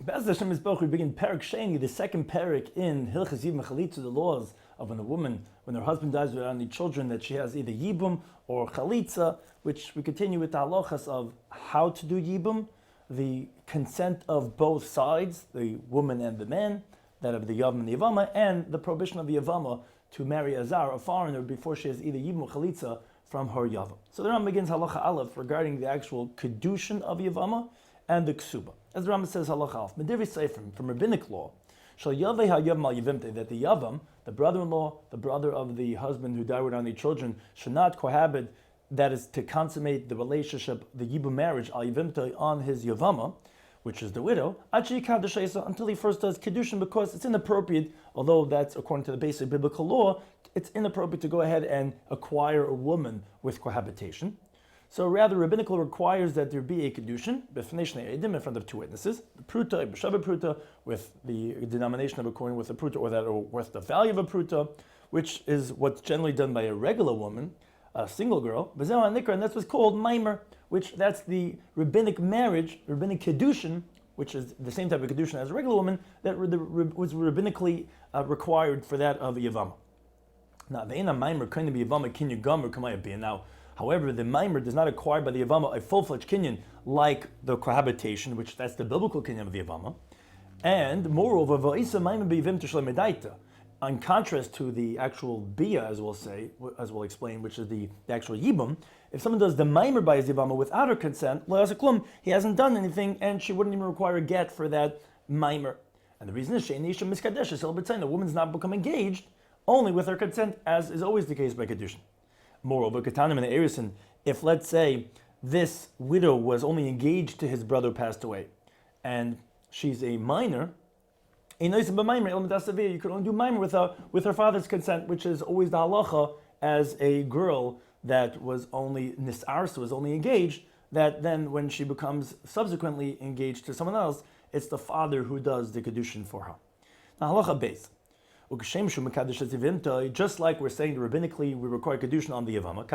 Be'ez Hashem Yisborach, we begin Perek Sheni, the second Perek in Hilchos Yibbum VChalitzah, the laws of when a woman, when her husband dies without any children, that she has either Yibbum or Chalitza, which we continue with the halachas of how to do Yibbum, the consent of both sides, the woman and the man, that of the Yavam and the Yavama, and the prohibition of the Yavama to marry a Zar, a foreigner, before she has either Yibbum or Chalitza from her Yavam. So the Rambam begins halacha aleph regarding the actual kedushin of Yavama and the ksuba. As the Rambam says, halacha alf, Medivri Seifrim, from rabbinic law, shall yaveh ha-yavam al-yavimte, that the yavam, the brother-in-law, the brother of the husband who died without any children, should not cohabit, that is to consummate the relationship, the yibum marriage, al-yavimte, on his yavama, which is the widow, until he first does kedushin, because it's inappropriate, although that's according to the basic biblical law, it's inappropriate to go ahead and acquire a woman with cohabitation. So rather, rabbinical requires that there be a kedushin, in front of two witnesses, the pruta, b'shav pruta, with the denomination of a coin with a pruta, or that are worth the value of a pruta, which is what's generally done by a regular woman, a single girl, and that's what's called maimer, which that's the rabbinic marriage, rabbinic kedushin, which is the same type of kedushin as a regular woman, that was rabbinically required for that of a yavama. Now, the ena maimer kind of be yavama kinyu gomer kamaya be. Now, however, the maimer does not acquire by the Yavama a full-fledged kinyan like the cohabitation, which that's the biblical kinyan of the Yavama. And moreover, va'isa maimer be'ivim t'shlem medaita. In contrast to the actual bia, as we'll say, as we'll explain, which is the actual yibum, if someone does the maimer by his Yavama without her consent, lo yasaklum, he hasn't done anything, and she wouldn't even require a get for that maimer. And the reason is, she'ein isha miskadeshes el b'tzayin, the woman's not become engaged only with her consent, as is always the case by kedushin. Moreover, Katanim and Erison, if let's say this widow was only engaged to his brother who passed away, and she's a minor, you could only do minor with her father's consent, which is always the halacha as a girl that was only nisarsa, was only engaged, that then when she becomes subsequently engaged to someone else, it's the father who does the kedushin for her. Now halacha base. Just like we're saying rabbinically we require kedushin on the yavama,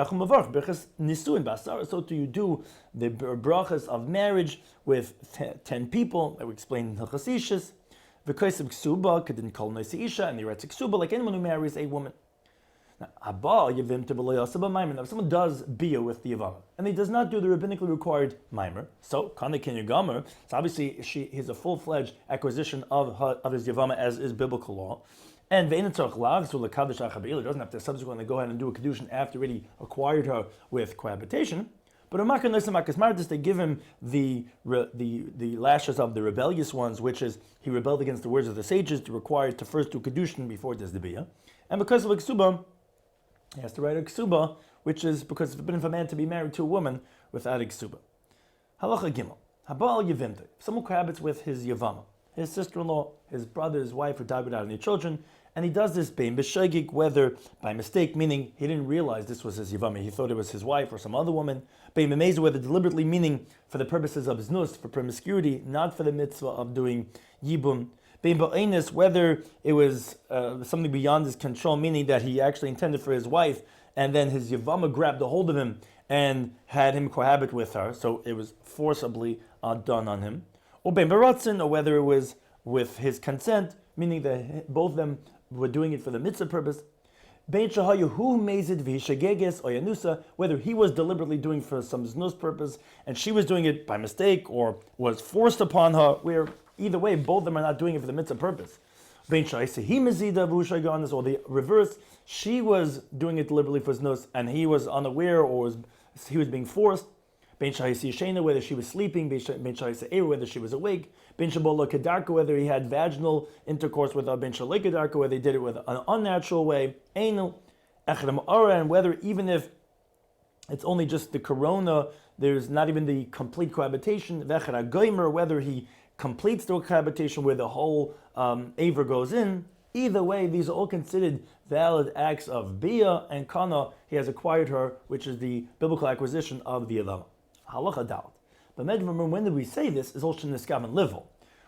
so do you do the brachas of marriage with 10 people that we explained in Hilchos Yibbum, v'kosev ksuba kedin kol noisi isha, and the eretz ksuba like anyone who marries a woman. Now, if someone does bia with the yavama and he does not do the rabbinically required maimer, so obviously he's a full-fledged acquisition of his yavama as is biblical law. And he doesn't have to subsequently go ahead and do a kedushin after already acquired her with cohabitation. But they give him the lashes of the rebellious ones, which is he rebelled against the words of the sages, to require to first do kedushin before it does the bia. And because of a ksuba, he has to write a ksuba, which is because it's forbidden for a man to be married to a woman without a ksuba. Halacha gimel. Habal yavimte. If someone cohabits with his yavama, his sister-in-law, his brother, his wife, who died without any children, and he does this bein b'shogeg, whether by mistake, meaning he didn't realize this was his yavama, he thought it was his wife or some other woman, bein b'meizu, whether deliberately, meaning for the purposes of znus, for promiscuity, not for the mitzvah of doing yibum, bein ba'enis, whether it was something beyond his control, meaning that he actually intended for his wife, and then his yavama grabbed a hold of him and had him cohabit with her, so it was forcibly done on him, or bein baratzin, or whether it was with his consent, meaning that both of them were doing it for the mitzvah purpose. Whether he was deliberately doing for some znus purpose and she was doing it by mistake or was forced upon her, where either way, both of them are not doing it for the mitzvah purpose. Or the reverse, she was doing it deliberately for znus and he was unaware or he was being forced. Whether she was sleeping, whether she was awake, whether he had vaginal intercourse with her, whether they did it with an unnatural way, and whether even if it's only just the corona, there's not even the complete cohabitation, whether he completes the cohabitation where the whole aver goes in. Either way, these are all considered valid acts of bia and kana. He has acquired her, which is the biblical acquisition of the Yavama. Halacha doubt. But when did we say this? Is also niskav and livel,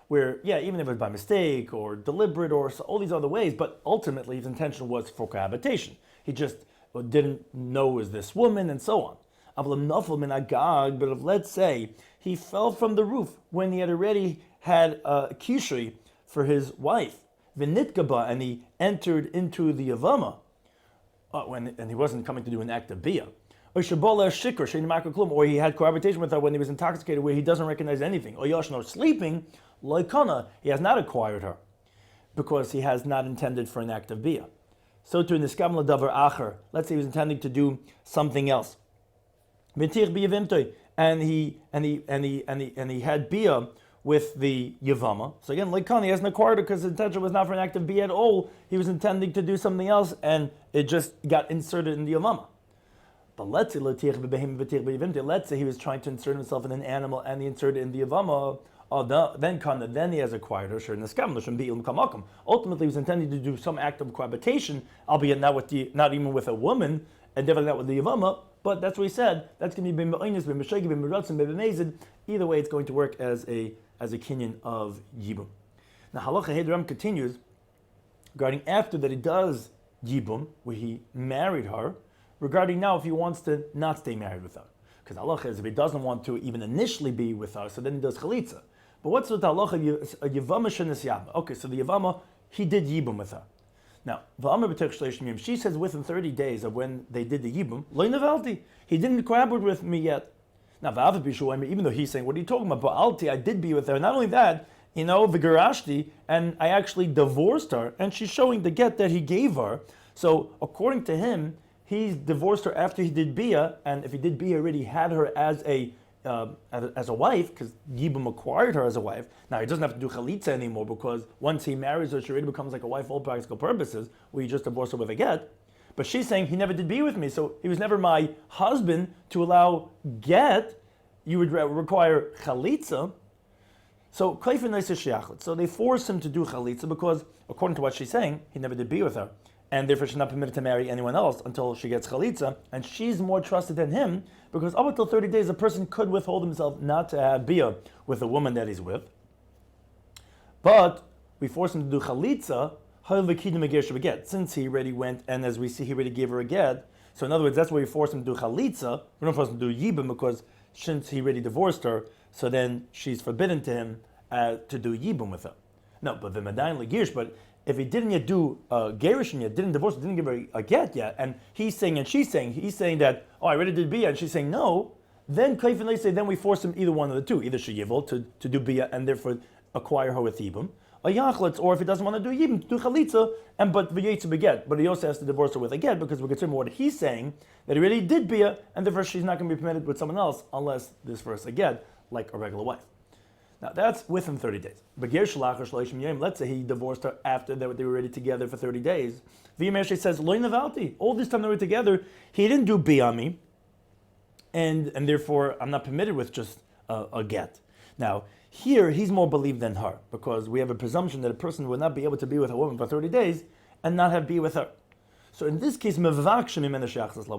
where even if it was by mistake or deliberate or all these other ways, but ultimately his intention was for cohabitation. He just didn't know it was this woman and so on. But if let's say he fell from the roof when he had already had a kishui for his wife, v'nitkaba, and he entered into the yavama, and he wasn't coming to do an act of bia. Or he had cohabitation with her when he was intoxicated, where he doesn't recognize anything. Or yashno, sleeping, loikana, he has not acquired her, because he has not intended for an act of bia. So to niskam ladavar acher, let's say he was intending to do something else. And he had bia with the yavama. So again, loikana, he hasn't acquired her because his intention was not for an act of bia at all. He was intending to do something else, and it just got inserted in the yavama. But let's say he was trying to insert himself in an animal and he inserted in the yavama. Then he has acquired her. Ultimately, he was intending to do some act of cohabitation, albeit not even with a woman, and definitely not with the yavama. But that's what he said. That's going to be either way, it's going to work as a kinyan of Yibbum. Now, Halacha Hedram continues regarding after that he does Yibbum, where he married her, regarding now if he wants to not stay married with her. Because halacha is if he doesn't want to even initially be with her, so then he does chalitza. But what's with halacha yavama shenis yavma? Okay, so the yavama, he did Yibbum with her. Now, she says within 30 days of when they did the Yibbum, lo navalti, he didn't cohabit with me yet. Now, even though he's saying, what are you talking about? Ba'alti, I did be with her. Not only that, v'garashti, and I actually divorced her, and she's showing the get that he gave her. So, according to him, he divorced her after he did bia, and if he did bia, he already had her as a wife, because Yibbum acquired her as a wife. Now he doesn't have to do chalitza anymore, because once he marries her, she already becomes like a wife for all practical purposes, where you just divorce her with a get. But she's saying he never did bia with me, so he was never my husband. To allow get, you would require chalitza. So so they force him to do chalitza because, according to what she's saying, he never did bia with her. And therefore she's not permitted to marry anyone else until she gets chalitza, and she's more trusted than him, because up until 30 days a person could withhold himself not to have bia with the woman that he's with. But we force him to do chalitza, since he already went, and as we see, he already gave her a get. So in other words, that's why we force him to do chalitza. We don't force him to do Yibbum, because since he already divorced her, so then she's forbidden to him to do Yibbum with her. No, but the Madain Legirish, but if he didn't yet do Gerishin yet, didn't divorce, didn't give her a get yet, and he's saying and she's saying, he's saying that, I already did Bia, and she's saying no, then Kaifin they say, then we force him either one of the two, either Sheyivol to do Bia and therefore acquire her with Yibbum, or Yachletz, or if he doesn't want to do Yibbum, to do Chalitza, but V'yetzu beget, but he also has to divorce her with a get, because we're concerned with what he's saying, that he already did Bia, and therefore she's not going to be permitted with someone else unless this first a get, like a regular wife. Now that's within 30 days. But let's say he divorced her after they were already together for 30 days. V'yim says, Lo navalti. All this time they were together, he didn't do biyami, and therefore I'm not permitted with just a get. Now here he's more believed than her, because we have a presumption that a person would not be able to be with a woman for 30 days and not have be with her. So in this case, we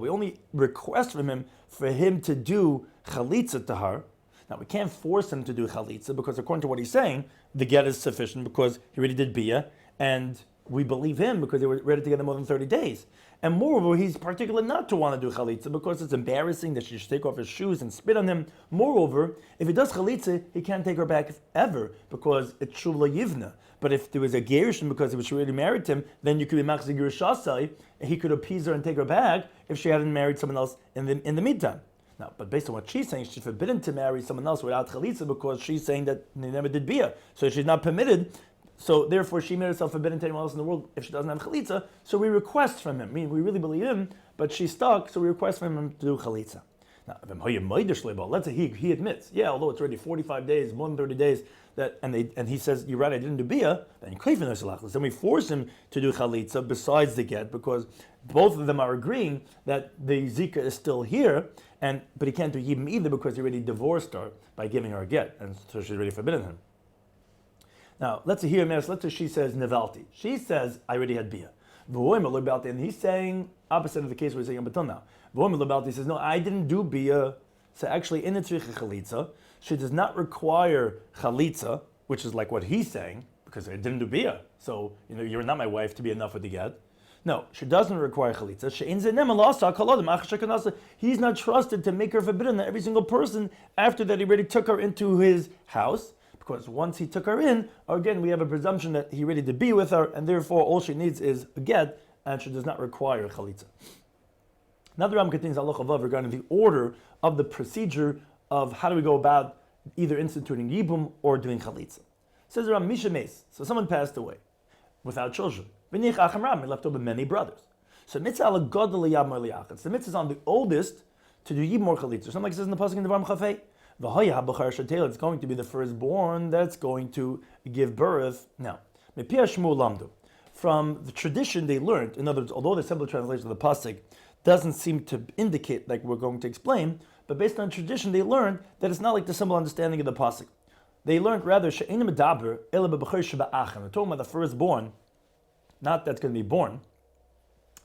only request from him for him to do chalitza to her. Now, we can't force him to do chalitza, because according to what he's saying, the get is sufficient because he already did bia, and we believe him because they were ready together more than 30 days. And moreover, he's particular not to want to do chalitza because it's embarrassing that she should take off his shoes and spit on him. Moreover, if he does chalitza, he can't take her back ever because it's shuvla yivna. But if there was a gerushin because he was already married to him, then you could be machzir gerusasai, and he could appease her and take her back if she hadn't married someone else in the meantime. Now, but based on what she's saying, she's forbidden to marry someone else without chalitza because she's saying that they never did bia, so she's not permitted. So therefore, she made herself forbidden to anyone else in the world if she doesn't have chalitza. So we request from him. I mean, we really believe him, but she's stuck. So we request from him to do chalitza. Now, let's say he admits, yeah, although it's already 45 days, more than 30 days, and he says, you're right, I didn't do bia. Then we force him to do chalitza besides the get, because both of them are agreeing that the zika is still here, but he can't do Yibbum either because he already divorced her by giving her a get, and so she's already forbidden him. Now, let's say here, let's say she says nevalti. She says, I already had bia. And he's saying, opposite of the case we're saying up until now. He says, no, I didn't do bia. So actually, in the tzricha chalitza, she does not require chalitza, which is like what he's saying, because I didn't do bia. So, you're not my wife to be enough with the get. No, she doesn't require chalitza. He's not trusted to make her forbidden to every single person after that he already took her into his house, Because once he took her in, again, we have a presumption that he ready to be with her, and therefore all she needs is a get, and she does not require a chalitza. Now the Rambam continues halacha vav regarding the order of the procedure of how do we go about either instituting yibum or doing chalitza. Says the Rambam, Misha Meis, so someone passed away without children. V'nich acham ram, he left over many brothers. So mitzvah ala gadol liyab mar liyachad. So the mitzvah is on the oldest to do yibum or chalitza. Something like it says in the pasuk in the Rambam Chafei. V'haya habachar shatela, it's going to be the firstborn that's going to give birth. Now, mepia shmu lamdu. From the tradition they learned, in other words, although the simple translation of the pasuk doesn't seem to indicate like we're going to explain, but based on tradition they learned that it's not like the simple understanding of the pasuk. They learned rather she'enim medaber ela bebachar sheba'achem. They're talking about the firstborn, not that's going to be born.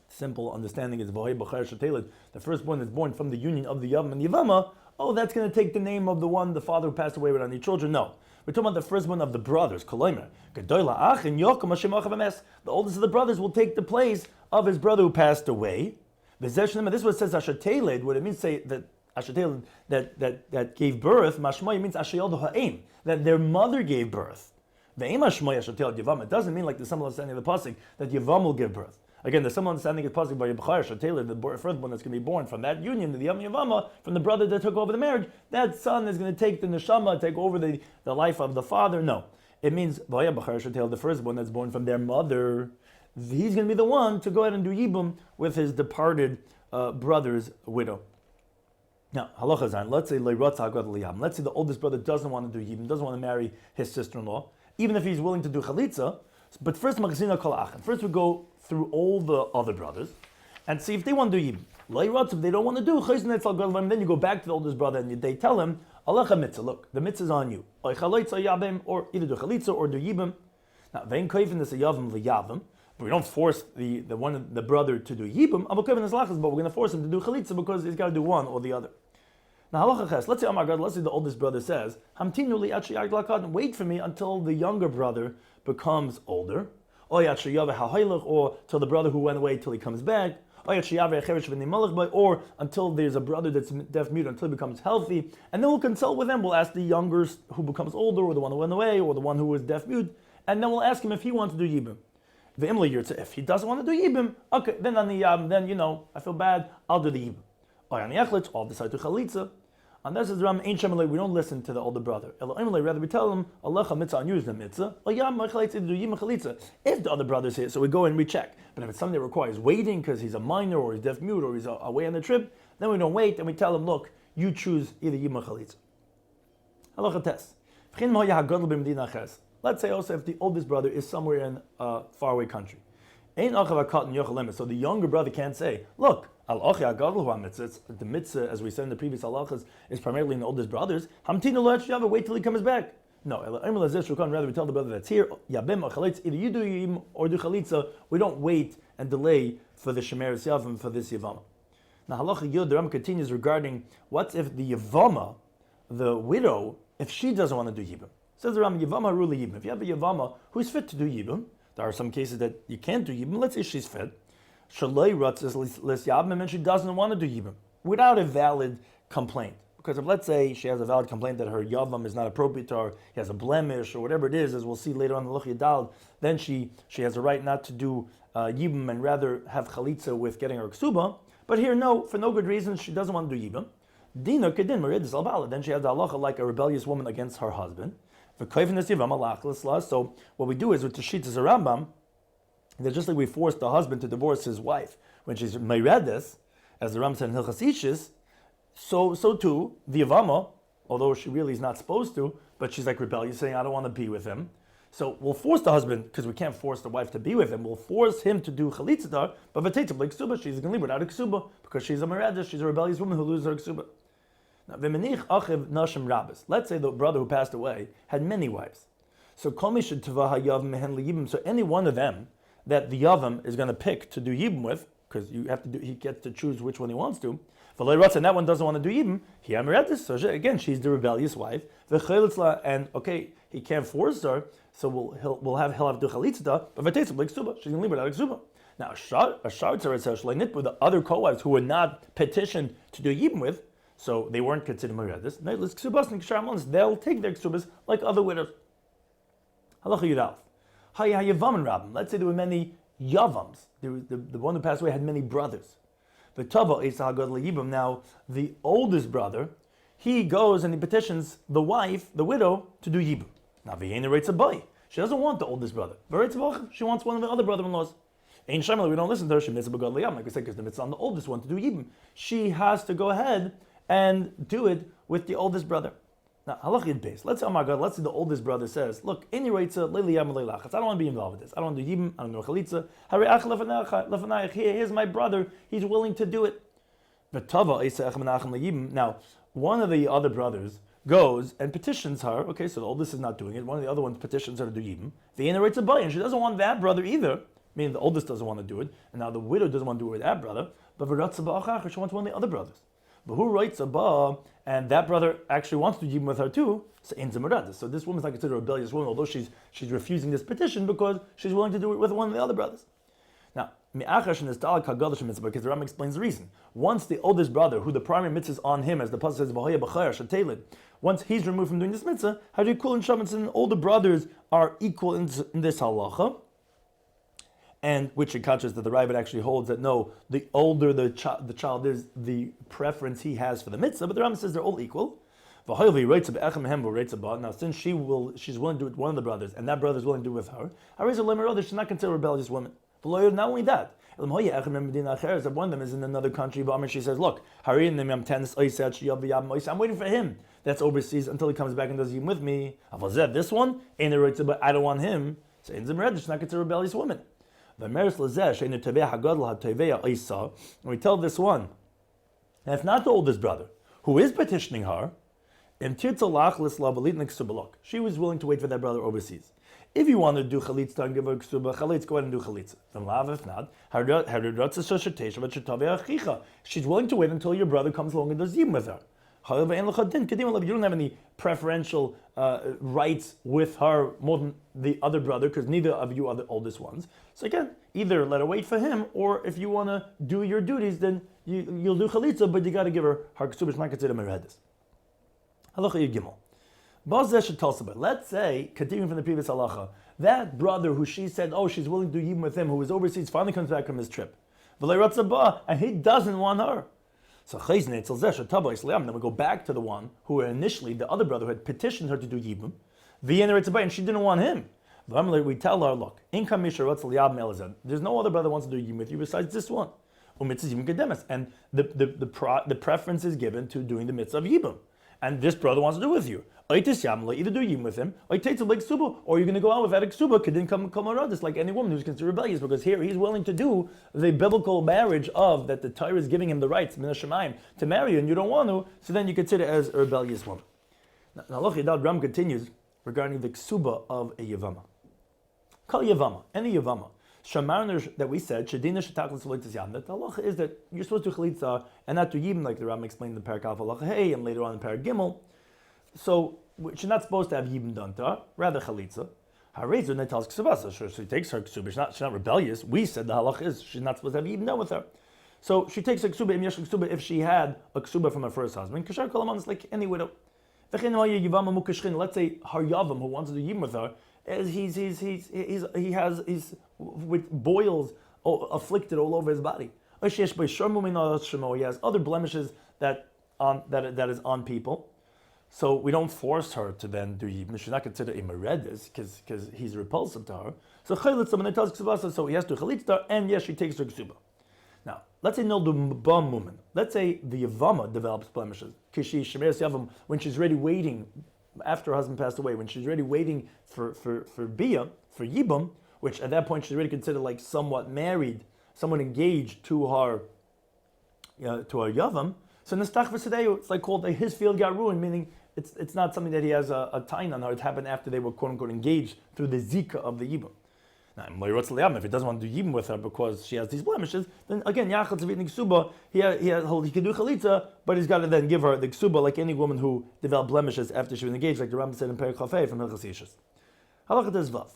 Simple understanding is v'hoy b'char shatela. The firstborn is born from the union of the yavam and yavama. Oh, that's going to take the name of the one, the father who passed away without any children. No. We're talking about the firstborn of the brothers. The oldest of the brothers will take the place of his brother who passed away. This is what it says Ashateled, what it means to say that Ashateled that gave birth, Mashmoy means Ashayel ha'im, that their mother gave birth. It doesn't mean like the simple understanding of the pasuk that Yavam will give birth. Again, the simple understanding of the pasuk by Yibchar Shatela, the firstborn that's going to be born from that union, the Yavama, from the brother that took over the marriage, that son is going to take the neshama, take over the life of the father. No. It means the firstborn that's born from their mother, he's going to be the one to go ahead and do Yibbum with his departed brother's widow. Now, halacha zayin, let's say let's say the oldest brother doesn't want to do Yibbum, doesn't want to marry his sister-in-law, even if he's willing to do chalitza. But first we go through all the other brothers and see if they want to do Yibum. If they don't want to do, then you go back to the oldest brother and they tell him, look, the mitzvah is on you. Or either do chalitza or do Yibbum. Now, but we don't force the brother to do Yibbum, but we're going to force him to do chalitza because he's got to do one or the other. Now, let's say, oh my God, let's say the oldest brother says, wait for me until the younger brother becomes older, or till the brother who went away till he comes back, or until there's a brother that's deaf mute until he becomes healthy, and then we'll consult with them. We'll ask the younger who becomes older, or the one who went away, or the one who was deaf mute, and then we'll ask him if he wants to do Yibbum. If he doesn't want to do Yibbum, okay, then on the I feel bad, I'll do the Yibbum. I'll decide to chalitza. And that's the Ram ain't we don't listen to the older brother. Rather we tell him, Allah mitzvah on you is the mitzvah. If the other brother's here, so we go and we check. But if it's something that requires waiting because he's a minor or he's deaf mute or he's away on the trip, then we don't wait and we tell him, look, you choose either Yibbum or chalitza. Halacha tes. Let's say also if the oldest brother is somewhere in a faraway country. So the younger brother can't say, look, the mitzvah, as we said in the previous halachas, is primarily in the oldest brothers. Wait till he comes back. No, rather we tell the brother that's here, either you do Yibbum or do chalitza. We don't wait and delay for the shemeres yavim for this yavama. Now halacha yud, the Ram continues regarding what if the yavama, the widow, if she doesn't want to do Yibbum. Says the Ram, yavama rule Yibbum. If you have a yavama who's fit to do Yibbum, there are some cases that you can't do Yibbum. Let's say she's fit. And she doesn't want to do Yibbum without a valid complaint. Because if, let's say, she has a valid complaint that her Yavam is not appropriate to her, he has a blemish or whatever it is, as we'll see later on in the Luch Yadal, then she has a right not to do Yibbum and rather have Chalitza with getting her Ksuba. But here, no, for no good reason, she doesn't want to do Yibbum. Dina kedin meridis al-bala. Then she has the halacha like a rebellious woman against her husband. So what we do is with the Shitas Rambam, that just like we force the husband to divorce his wife when she's meredis, as the Ram said in Hilchos Yibbum, so too the Yavama, although she really is not supposed to, but she's like rebellious, saying I don't want to be with him. So we'll force the husband, because we can't force the wife to be with him. We'll force him to do chalitza, but v'teitzah like ksuba, she's going to leave without a ksuba because she's a meredis, she's a rebellious woman who loses her ksuba. Now v'menich achiv nashim rabis. Let's say the brother who passed away had many wives. So kol mi shetava hayav mehen liyibum. So any one of them that the Yavam is going to pick to do Yibbum with, because he gets to choose which one he wants to. And that one doesn't want to do Yibbum. He amaretis. So again, she's the rebellious wife. And okay, he can't force her, so he'll have to do chalitza. But v'teitzah like ksuba, she's going to leave without a ksuba. Now a shar tzara says with the other co-wives who were not petitioned to do Yibbum with. So they weren't considered meredis. They'll take their ksubas like other widows. Halacha Yudalef. Yavam and Rabbim. Let's say there were many Yavams. The one who passed away had many brothers. The Tava Isa Hagad Yibbum. Now the oldest brother, he goes and he petitions the wife, the widow, to do Yibbum. Now V'yena writes a boy. She doesn't want the oldest brother. She wants one of the other brother-in-laws. Ein Shemel, we don't listen to her. She mitzvah B'gad Liyam, like we said, because the mitzvah on the oldest one to do Yibbum. She has to go ahead and do it with the oldest brother. Now, halach yid base. Let's say, oh my God, let's say the oldest brother says, look, I don't want to be involved with this. I don't want to do Yibbum, I don't do Chalitza. Here's my brother, he's willing to do it. Now, one of the other brothers goes and petitions her. Okay, so the oldest is not doing it. One of the other ones petitions her to do Yibbum. The inner writes a boy, and she doesn't want that brother either. Meaning the oldest doesn't want to do it, and now the widow doesn't want to do it with that brother. But she wants one of the other brothers. But who writes a ba, and that brother actually wants to do Yibbum with her too. So this woman's not considered a rebellious woman, although she's refusing this petition because she's willing to do it with one of the other brothers. Now, because the Rambam explains the reason. Once the oldest brother, who the primary mitzvah is on him, as the pasuk says, once he's removed from doing this mitzvah, how do you cool and older brothers are equal in this halacha? And which in contrast that the Ravid actually holds that no, the older the child is, the preference he has for the mitzvah, but the Rambam says they're all equal. Now, since she's willing to do it with one of the brothers, and that brother is willing to do it with her, she's not considered a rebellious woman. Not only that, if one of them is in another country, she says, look, I'm waiting for him that's overseas until he comes back and does Yibbum with me. This one, but I don't want him. So she's not considered a rebellious woman. And we tell this one, and if not the oldest brother, who is petitioning her, she was willing to wait for that brother overseas. If you want to do chalitza and give her ksuba, chalitza, go ahead and do chalitza. If not, she's willing to wait until your brother comes along and does Yibbum with her. You don't have any preferential rights with her more than the other brother, because neither of you are the oldest ones. So again, either let her wait for him, or if you want to do your duties, then you'll do chalitza, but you got to give her ksuba. It's not considered meredis. Halacha Yigimel. Let's say, continuing from the previous halacha, that brother who she said, she's willing to do Yibbum with him, who was overseas, finally comes back from his trip, and he doesn't want her. So then we go back to the one who initially, the other brother who had petitioned her to do Yibbum, and she didn't want him. We tell her, look, there's no other brother who wants to do Yibbum with you besides this one. And the preference is given to doing the mitzvah of Yibbum. And this brother wants to do it with you. Either do Yibbum with him, or you're going to go out without a ksuba, just like any woman who's considered rebellious, because here he's willing to do the biblical marriage of that the Torah is giving him the rights, min hashamayim, to marry you, and you don't want to, so then you consider as a rebellious woman. Now Ram continues regarding the ksuba of a yavama. Kal yavama, any yavama. Shamarner that we said, Shadina Shataklis Chalitza Yam, that the halacha is that you're supposed to do Chalitza and not do Yibbum, like the Rambam explained in the Parak Alpha Halacha Hey, and later on in Parak Gimel. So she's not supposed to have Yibbum done to her, rather Chalitza. Harezu Netal's Ksubasa, so she takes her Ksubah, she's not rebellious. We said the halacha is she's not supposed to have Yibbum done with her. So she takes a Ksubah, Im Yesh Ksubah, if she had a Ksubah from her first husband. Kashar Kolaman is like any widow. Let's say her Yavam, who wants to do Yibbum with her, he's with boils afflicted all over his body. He has other blemishes that is on people. So we don't force her to then do Yibbum. She's not considered a meredis because he's repulsive to her. So so he has to chalitza, and yes, she takes her ksuba. Now, let's say no bum woman. Let's say the Yavama develops blemishes. Kishi Shemeres Yavam, when she's ready waiting after her husband passed away, when she's ready waiting for Bia, for Yibbum, which at that point she's already considered like somewhat married, someone engaged to her Yavam. So Nestach V'Sadeu, it's like called his field got ruined, meaning it's not something that he has a tain on her. It happened after they were quote unquote engaged through the Zika of the Yibbum. Now, if he doesn't want to do Yibbum with her because she has these blemishes, then again, Yachal Tzavit Ksuba, he can do Chalitza, but he's got to then give her the Ksuba like any woman who developed blemishes after she was engaged, like the Rambam said in Perek Chafei from Hilchos Yibbum. Halacha Tez Vav.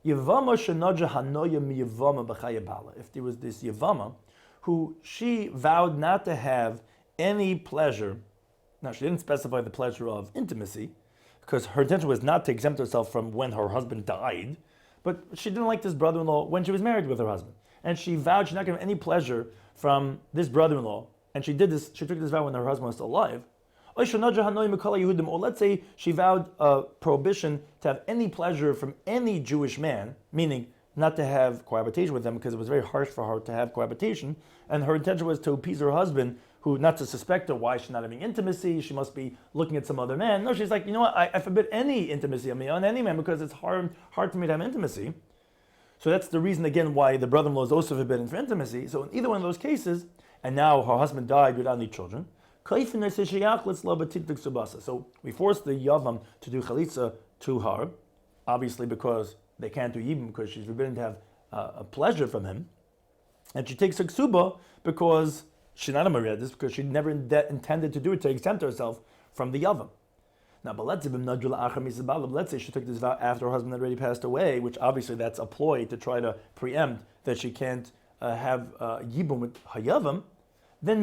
Yavama shenaja hanoya mi Yavama b'chaya bala. If there was this Yavama who she vowed not to have any pleasure Now, she didn't specify the pleasure of intimacy, because her intention was not to exempt herself from when her husband died, but she didn't like this brother-in-law when she was married with her husband. And she vowed she's not going to have any pleasure from this brother-in-law. And she took this vow when her husband was still alive. Or let's say she vowed a prohibition to have any pleasure from any Jewish man, meaning not to have cohabitation with them because it was very harsh for her to have cohabitation. And her intention was to appease her husband, who not to suspect her why she's not having intimacy, she must be looking at some other man. No, she's like, you know what, I forbid any intimacy on me, on any man, because it's hard for me to have intimacy. So that's the reason, again, why the brother-in-law is also forbidden for intimacy. So in either one of those cases, and now her husband died without any children, so we forced the Yavam to do Chalitza to her, obviously because they can't do Yibbum, because she's forbidden to have a pleasure from him. And she takes a Ksuba because she's not a Meredith, because she never intended to do it to exempt herself from the Yavam. Now, but let's say she took this vow after her husband had already passed away, which obviously that's a ploy to try to preempt that she can't have Yibbum with Hayavam. Then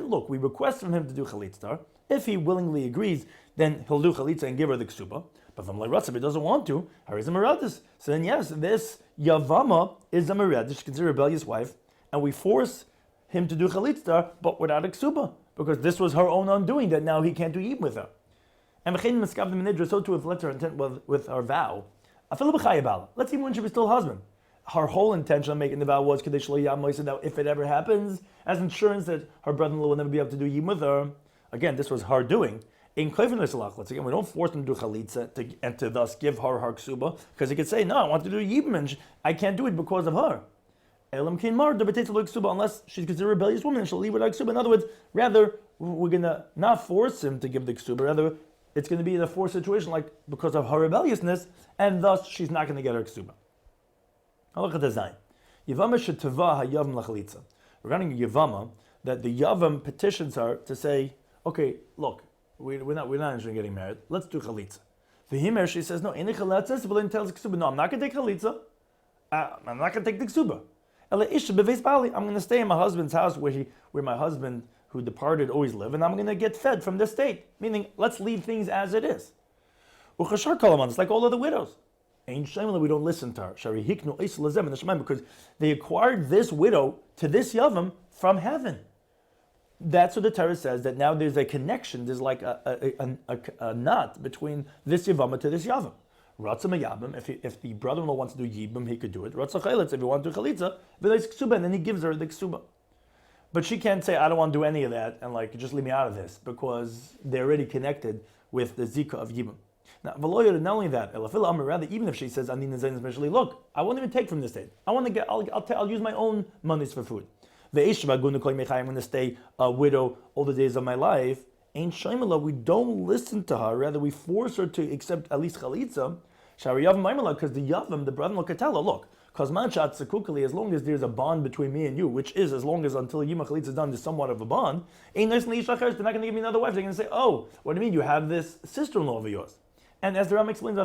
look, we request from him to do Chalitza. If he willingly agrees, then he'll do Chalitza and give her the Ksuba. But from if he doesn't want to, he's a Meredith. So then yes, this Yavama is a Meredith, she's considered a rebellious wife, and we force him to do Chalitza, but without a Ksuba, because this was her own undoing that now he can't do Yibbum with her. And so too, if let's her intent with her vow, let's even when she was still husband. Her whole intention of making the vow was that if it ever happens, as insurance that her brother-in-law will never be able to do Yibbum with her. Again, this was her doing. In again, we don't force him to do Chalitza and to thus give her Ksuba, because he could say, no, I want to do Yibbum and I can't do it because of her. Unless she's considered a rebellious woman, she'll leave without Ksuba. In other words, rather, we're going to not force him to give the Ksuba, rather, it's going to be in a forced situation, like because of her rebelliousness, and thus she's not going to get her Ksuba. Regarding Yavama, that the Yavam petitions her to say, okay, look, we're not interested in getting married, let's do Chalitza. The Himer, she says, no, I'm not going to take Chalitza, I'm not going to take the Ksuba. I'm going to stay in my husband's house where my husband who departed always lived, and I'm going to get fed from this state. Meaning, let's leave things as it is. It's like all other widows. We don't listen to her. Because they acquired this widow to this Yavam from heaven. That's what the Torah says, that now there's a connection, there's like a knot between this Yavama to this Yavam. If the brother-in-law wants to do Yibbum, he could do it. If he wants to do Chalitza, and then he gives her the Ksuba. But she can't say, I don't want to do any of that, and just leave me out of this, because they're already connected with the Zika of Yibbum. Now, not only that, rather, even if she says, look, I won't even take from this state. I'll use my own monies for food. I'm going to stay a widow all the days of my life. We don't listen to her, rather we force her to accept at least Chalitza, because the Yavam, the brother-in-law, could tell her, look, as long as there's a bond between me and you, which is as long as until Yibbum Chalitza is done, there's somewhat of a bond, they're not going to give me another wife. They're going to say, oh, what do you mean you have this sister-in-law of yours? And as the Rambam explains,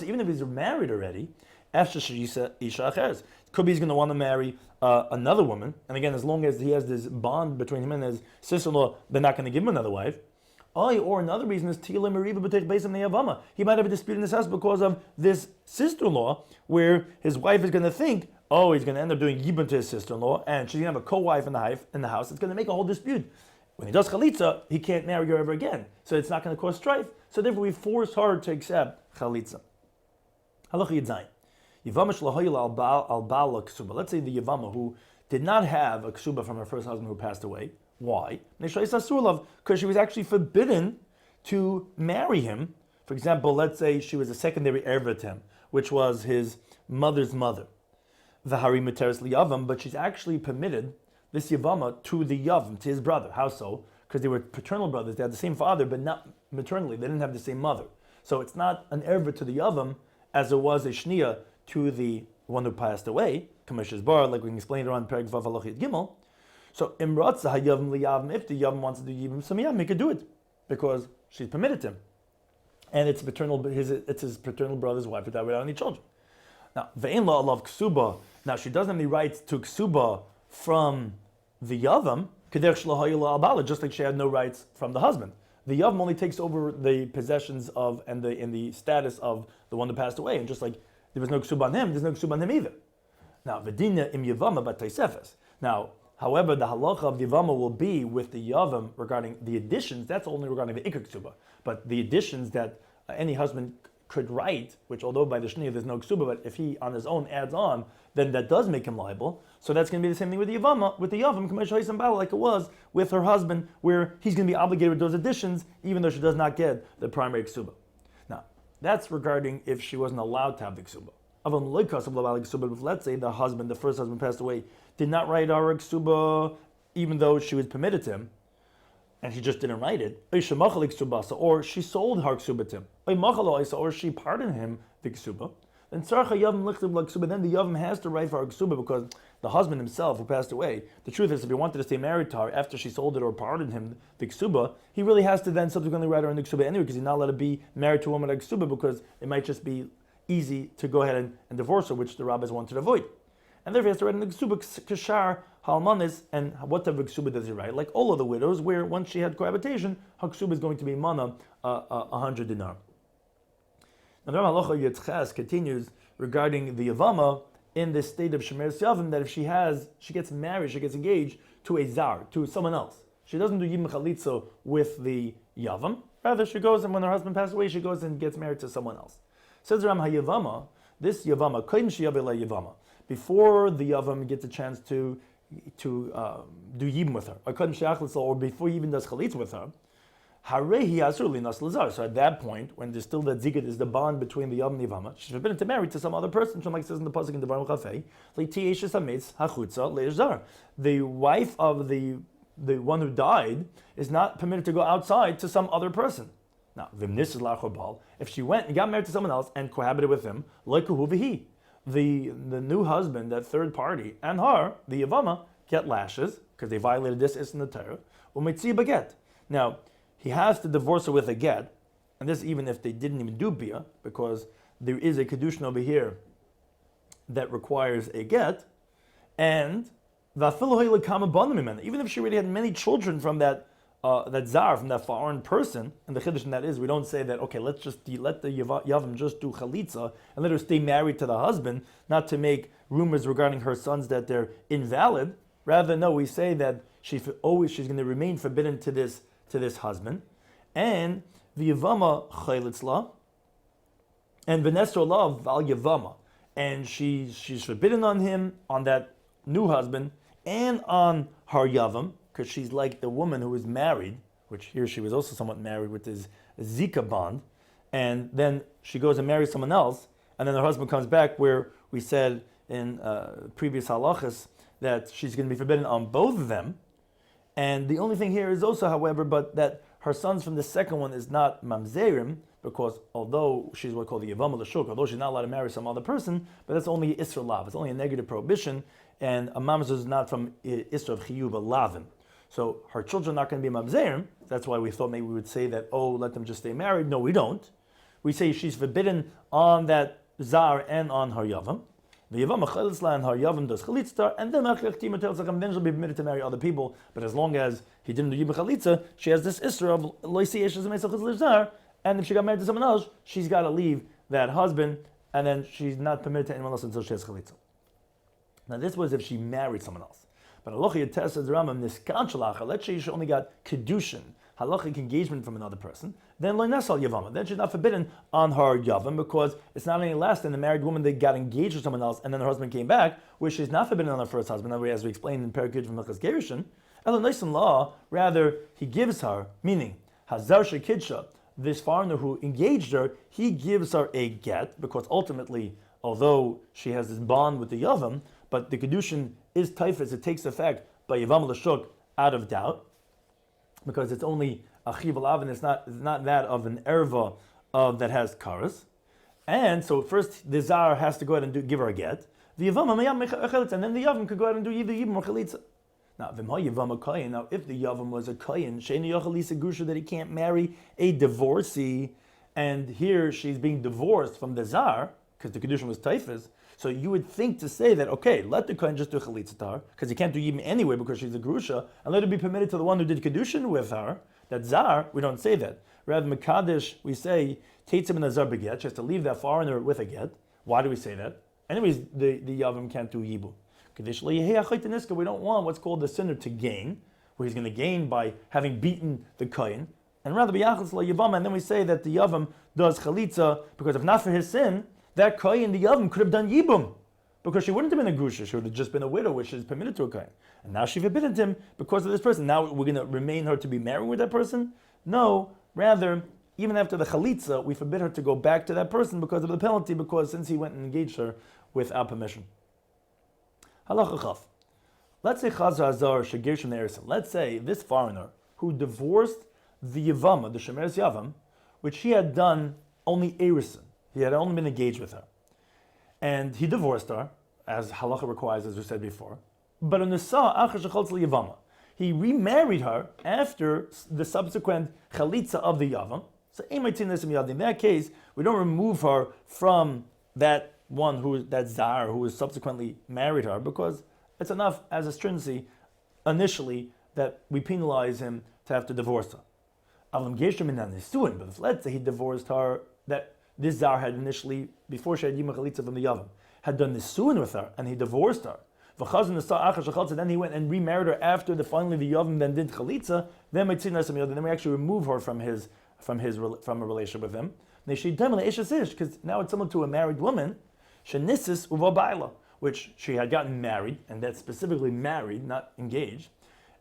even if he's married already, could be he's going to want to marry another woman, and again, as long as he has this bond between him and his sister-in-law, they're not going to give him another wife. Or another reason is he might have a dispute in his house because of this sister-in-law, where his wife is going to think, oh, he's going to end up doing Yibbum to his sister-in-law, and she's going to have a co-wife in the house. It's going to make a whole dispute. When he does Chalitza, he can't marry her ever again. So it's not going to cause strife. So therefore, we force her to accept Chalitza. Halacha Yidzayin. Yavama sh'lahoyil al ba'al ksuba. Let's say the Yavama who did not have a ksuba from her first husband who passed away. Why? Because she was actually forbidden to marry him. For example, let's say she was a secondary erva to him, which was his mother's mother. V'hari muteres liyavam, but she's actually permitted this Yavama to the Yavam, to his brother. How so? Because they were paternal brothers. They had the same father, but not maternally. They didn't have the same mother. So it's not an erva to the Yavam as it was a shnia to the one who passed away. Kamesh's bar, like we can explain around Perek Vav Halachit Gimel. So Imratza Hayavam Liyavam, if the Yavam wants to do Yibbum Samiyam, he could do it because she's permitted him, and it's his paternal brother's wife without any children. Now Ve'en La Alav Ksuba. Now she doesn't have any rights to Ksuba from the Yavam, just like she had no rights from the husband. The Yavam only takes over the possessions of and the status of the one that passed away, and just like there was no ksuba on him, there's no ksuba on him either. Now, v'dina im Yavama b'taisefes. Now, however, the halacha of Yavama will be with the Yavam regarding the additions. That's only regarding the ikar ksuba, but the additions that any husband could write, which although by the shnia there's no ksuba, but if he on his own adds on, then that does make him liable. So that's going to be the same thing with the Yavama, with the Yavam, like it was with her husband, where he's going to be obligated with those additions, even though she does not get the primary ksuba. Now, that's regarding if she wasn't allowed to have the ksuba. Let's say the husband, the first husband passed away, did not write our ksuba, even though she was permitted to him, and he just didn't write it, or she sold her ksuba to him, or she pardoned him the ksuba, then the Yavam has to write for her ksuba, because the husband himself who passed away, the truth is if he wanted to stay married to her after she sold it or pardoned him the ksuba, he really has to then subsequently write her in the ksuba anyway, because he's not allowed to be married to a woman like ksuba, because it might just be easy to go ahead and divorce her, which the rabbis wanted to avoid. And therefore he has to write in the ksuba kashar halmanis, and what type of ksuba does he write? Like all of the widows, where once she had cohabitation, her ksuba is going to be mana 100 dinar. Now the Halacha Yitzchas continues regarding the Yavama in this state of Shemeres Yavam, that if she gets married, she gets engaged to a zar, to someone else. She doesn't do Yibbum VChalitzah with the Yavam. Rather, she goes and when her husband passes away, she goes and gets married to someone else. Says Ram HaYavama, this Yavama, Yavama, before the Yavam gets a chance to do Yibbum with her, or before he even does Chalitza with her, so at that point, when there's still that zikr, is the bond between the Yavam and the Yavama, she's forbidden to marry to some other person, like it says in the pasuk in the Devarim Chafei, the wife of the one who died is not permitted to go outside to some other person. Now, if she went and got married to someone else and cohabited with him, the new husband, that third party, and her, the Yavama, get lashes because they violated this in the Torah. Baget. Now, he has to divorce her with a get, and this even if they didn't even do bia, because there is a kedushin over here that requires a get, and even if she already had many children from that zar, from that foreign person, and the chiddush in that is, we don't say that, okay, let's just let the Yavam just do chalitza and let her stay married to the husband, not to make rumors regarding her sons that they're invalid. Rather, no, we say that she's going to remain forbidden to this husband, and the Yavama chalitzla, and v'nesro lav val Yavama, and she's forbidden on him, on that new husband, and on her Yavam, because she's like the woman who was married, which here she was also somewhat married with this Zika bond, and then she goes and marries someone else, and then her husband comes back, where we said in previous halachas that she's going to be forbidden on both of them. And the only thing here is also, however, but that her sons from the second one is not mamzerim, because although she's what we call the Yavam L'Shuk, although she's not allowed to marry some other person, but that's only Isra Lav, it's only a negative prohibition, and a mamzer is not from Isra of Chiyuv Lavin. So her children are not going to be mamzerim. That's why we thought maybe we would say that, let them just stay married. No, we don't. We say she's forbidden on that zar and on her Yavam. The Yavam chalitzah and her Yavam does chalitzah, and then she'll be permitted to marry other people. But as long as he didn't do Yibbum chalitzah, she has this isra of loisi eshes meisach zar. And if she got married to someone else, she's got to leave that husband, and then she's not permitted to anyone else until she has chalitzah. Now this was if she married someone else. But halachic test says Rambam niskan shalacha. Let's say she only got kedushin, halachic engagement from another person. Then lo nesal yavama. Then she's not forbidden on her yavam, because it's not any less than the married woman that got engaged with someone else and then her husband came back, where she's not forbidden on her first husband. As we explained in Perek from Hilchos Gerushin, elo nisan law. Rather, he gives her, meaning hazar shekidsha, this foreigner who engaged her, he gives her a get, because ultimately, although she has this bond with the yavam, but the kedushin is typhus, it takes effect by Yavam L'Shuk out of doubt, because it's only a chiv alav, and it's not that of an erva that has karas. And so first the zar has to go ahead and give her a get. The Yavam and then the Yavam could go ahead and do either Yibbum or chalitza. Now, if the Yavam was a kohen, sheini yochalisa gusha, that he can't marry a divorcee, and here she's being divorced from the zar, because the Kedushin was Taifas. So you would think to say that, okay, let the Kohen just do Chalitza to her, because he can't do Yibum anyway because she's a Grusha, and let it be permitted to the one who did Kedushin with her, that Zar, we don't say that. Rather, Mekadesh, we say, Teitzim and Azar beget, she has to leave that foreigner with a get. Why do we say that? Anyways, the Yavim can't do Yibum. We don't want what's called the sinner to gain, where he's going to gain by having beaten the Kohen, and rather b'yachas Yavama, and then we say that the Yavam does Chalitza, because if not for his sin, that Kohen, the Yavam, could have done Yibum, because she wouldn't have been a Grusha, she would have just been a widow, which is permitted to a Kohen. And now she forbidden him because of this person. Now we're going to remain her to be married with that person? No, rather, even after the Chalitza, we forbid her to go back to that person because of the penalty, because since he went and engaged her without permission. Halacha Chaf. Let's say Chazar Azar Shagir Shem Ne'ersim. Let's say this foreigner who divorced the Yavama, the Shemeres Yavam, which he had done only Erison. He had only been engaged with her. And he divorced her, as Halacha requires, as we said before. But on the Sa, Achar Shechaltz Yavama, he remarried her after the subsequent Chalitza of the Yavam. So in that case, we don't remove her from that one that Zar who subsequently married her, because it's enough as a stringency initially that we penalize him to have to divorce her. But if let's say he divorced her, that this Zar had initially, before she had Yima Chalitza from the Yavam, had done Nisuin with her, and he divorced her. Then he went and remarried her after finally the Yavam then did Chalitza, then we actually remove her from a relationship with him. Because now it's similar to a married woman, Shenisis Uva Baila, which she had gotten married, and that's specifically married, not engaged.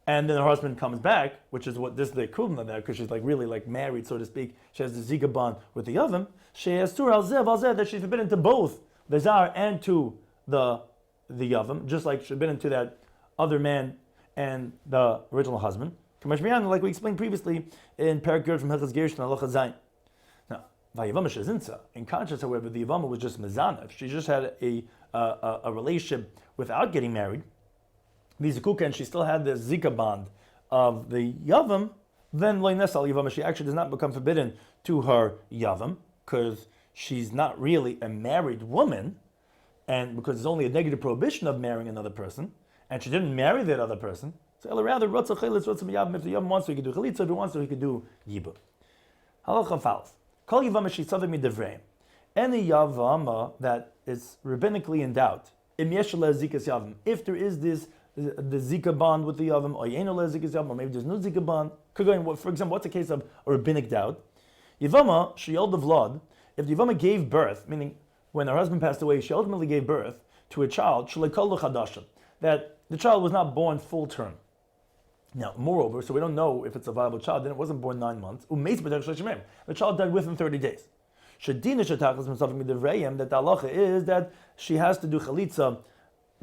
And then her husband comes back, which is what this is the equivalent of that, because she's really married, so to speak. She has the Zika bond with the Yavam. She has Tur al Zev, that she's forbidden to both the Zar and to the Yavam, just like she's forbidden to that other man and the original husband. Like we explained previously in Parak Gerd from Hilchos Gershon Halacha Zayin. Now, Vayavama Shezinsa, in contrast, however, the Yavama was just Mezana. If she just had a relationship without getting married, the Zikuka, and she still had the Zika bond of the Yavam, then Lo Nesal Yavama, she actually does not become forbidden to her Yavam, because she's not really a married woman, and because there's only a negative prohibition of marrying another person, and she didn't marry that other person. So rather, if the Yavam wants to, he could do Chalitza. If he wants to, he could do Yibbum. Halacha Falf. Kol Yavama Shisadak Midevrei. Any Yavama that is rabbinically endowed, if there is the Zika bond with the Yavam, or maybe there's no Zika bond. For example, what's the case of a rabbinic doubt? Yavama, she yelled the Vlad, if the Yavama gave birth, meaning when her husband passed away, she ultimately gave birth to a child, that the child was not born full term. Now, moreover, so we don't know if it's a viable child, then it wasn't born 9 months. The child died within 30 days. That the halacha is that she has to do chalitza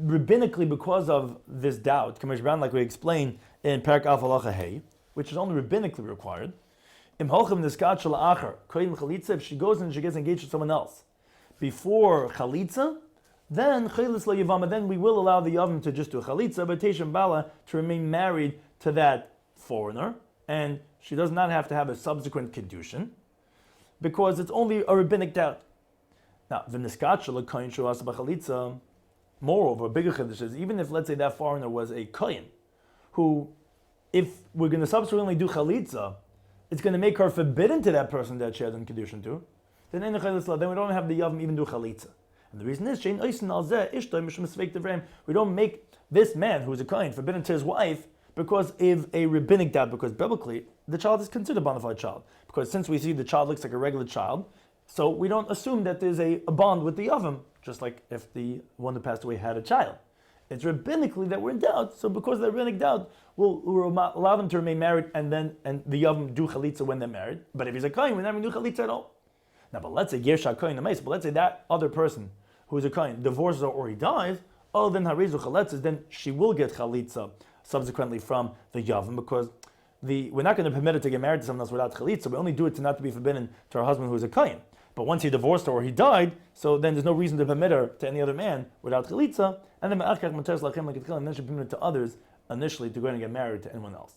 rabbinically because of this doubt, like we explained in Parak Alf Halacha Hey, which is only rabbinically required. If she goes and she gets engaged with someone else before chalitza, then we will allow the Yavam to just do chalitza, but Teshem Bala to remain married to that foreigner, and she does not have to have a subsequent kedushin, because it's only a rabbinic doubt. Now, moreover, a bigger chiddush is, even if, let's say, that foreigner was a kohen, who, if we're going to subsequently do chalitza, it's going to make her forbidden to that person that she has in kedushin to, then we don't have the Yavam even do chalitza. And the reason is, we don't make this man, who is a kohen, forbidden to his wife, because of a rabbinic doubt, because biblically, the child is considered a bona fide child. Because since we see the child looks like a regular child, so we don't assume that there's a bond with the Yavam, just like if the one who passed away had a child. It's rabbinically that we're in doubt, so because of the rabbinic doubt, we'll allow them to remain married, and the Yavam do chalitza when they're married. But if he's a kohen, we're not going to do chalitza at all. Now, but let's say Gersha kohen but let's say that other person who is a kohen divorces her or he dies, then harizu chaletzes, then she will get chalitza subsequently from the Yavam, because we're not going to permit her to get married to someone else without chalitza. We only do it to not to be forbidden to her husband who is a kohen. But once he divorced her or he died, so then there's no reason to permit her to any other man without chalitza, and then she permitted to others initially to go and get married to anyone else.